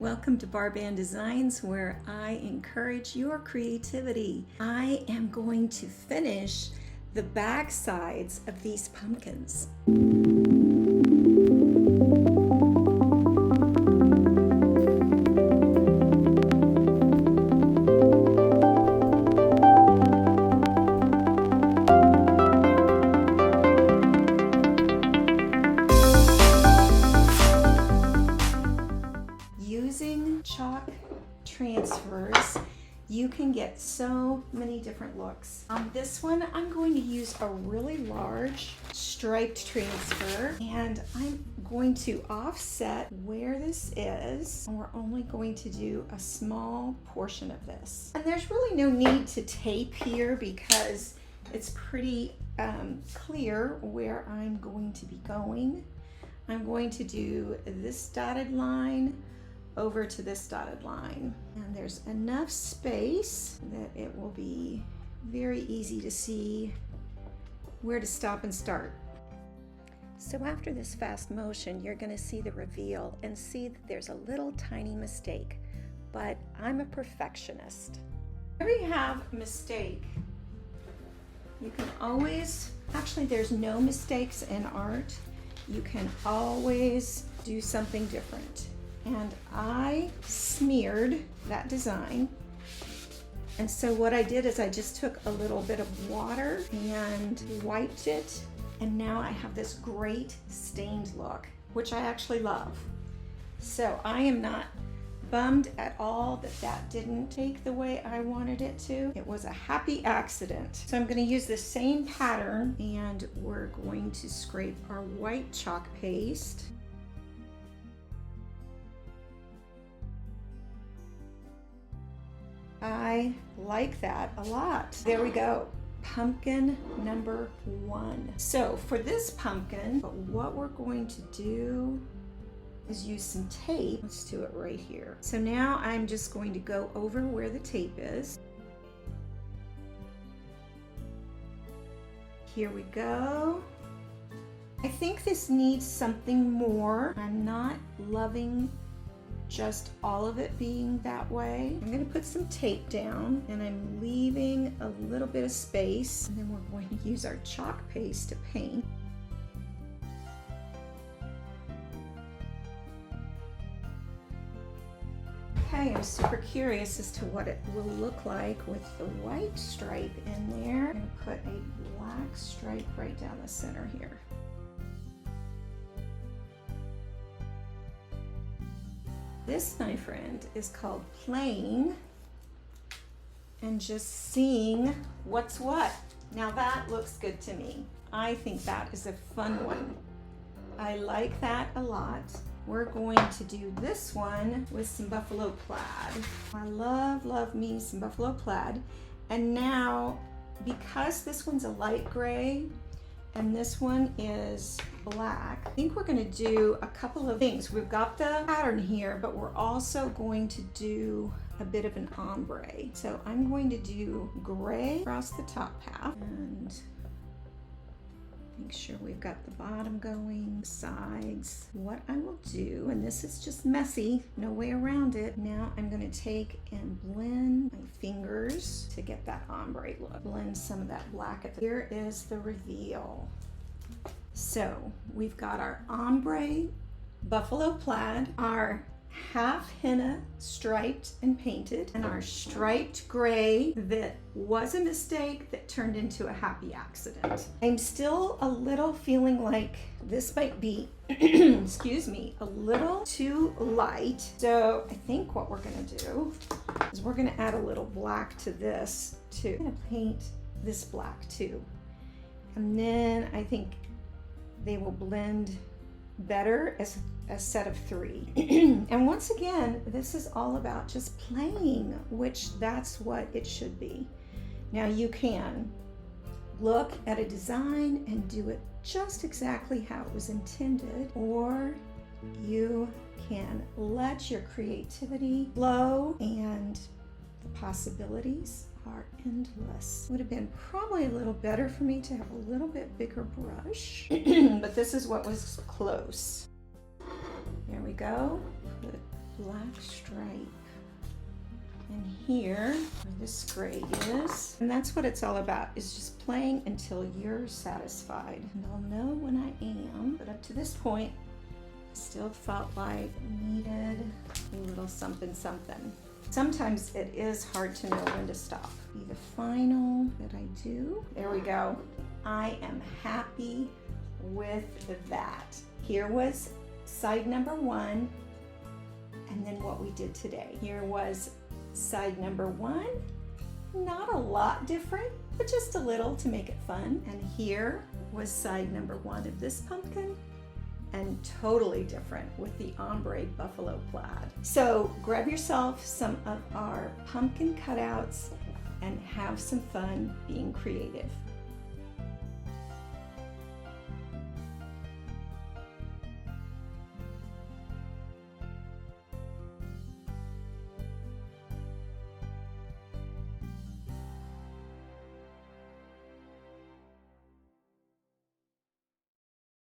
Welcome to Barband Designs, where I encourage your creativity. I am going to finish the back sides of these pumpkins. Using chalk transfers, you can get so many different looks. On this one, I'm going to use a really large striped transfer, and I'm going to offset where this is, and we're only going to do a small portion of this. And there's really no need to tape here because it's pretty clear where I'm going to be going. I'm going to do this dotted line over to this dotted line, and there's enough space that it will be very easy to see where to stop and start. So after this fast motion, you're going to see the reveal and see that there's a little tiny mistake, but I'm a perfectionist. Whenever you have a mistake, you can always, actually there's no mistakes in art. You can always do something different. And I smeared that design. And so what I did is I just took a little bit of water and wiped it. And now I have this great stained look, which I actually love. So I am not bummed at all that that didn't take the way I wanted it to. It was a happy accident. So I'm going to use the same pattern, and we're going to scrape our white chalk paste. I like that a lot. There we go. Pumpkin number 1. So for this pumpkin, what we're going to do is use some tape. Let's do it right here. So now I'm just going to go over where the tape is. Here we go. I think this needs something more. I'm not loving just all of it being that way. I'm going to put some tape down, and I'm leaving a little bit of space, and then we're going to use our chalk paste to paint. Okay, I'm super curious as to what it will look like with the white stripe in there. I'm going to put a black stripe right down the center here. This, my friend, is called playing and just seeing what's what. Now that looks good to me. I think that is a fun one. I like that a lot. We're going to do this one with some buffalo plaid. I love me some buffalo plaid. And now, because this one's a light gray and this one is black, I think we're going to do a couple of things. We've got the pattern here, but we're also going to do a bit of an ombre. So I'm going to do gray across the top half and make sure we've got the bottom going, sides. What I will do, and this is just messy, no way around it. Now I'm going to take and blend my fingers to get that ombre look. Blend some of that black at the, here is the reveal. So we've got our ombre buffalo plaid, our half henna striped and painted, and our striped gray that was a mistake that turned into a happy accident. I'm still a little feeling like this might be, excuse me, a little too light. So I think what we're gonna do is we're gonna add a little black to this too. I'm gonna paint this black too. And then I think they will blend better as a set of 3. And once again, this is all about just playing, which that's what it should be. Now you can look at a design and do it just exactly how it was intended, or you can let your creativity flow, and the possibilities are endless. Would have been probably a little better for me to have a little bit bigger brush, but this is what was close. There we go. Put black stripe. And here, where this gray is, and that's what it's all about, is just playing until you're satisfied. And I'll know when I am, but up to this point, I still felt like I needed a little something something. Sometimes it is hard to know when to stop. Be the final that I do. There we go. I am happy with that. Here was side number 1, and then what we did today. Here was side number 1, not a lot different, but just a little to make it fun. And here was side number 1 of this pumpkin, and totally different with the ombre buffalo plaid. So grab yourself some of our pumpkin cutouts and have some fun being creative.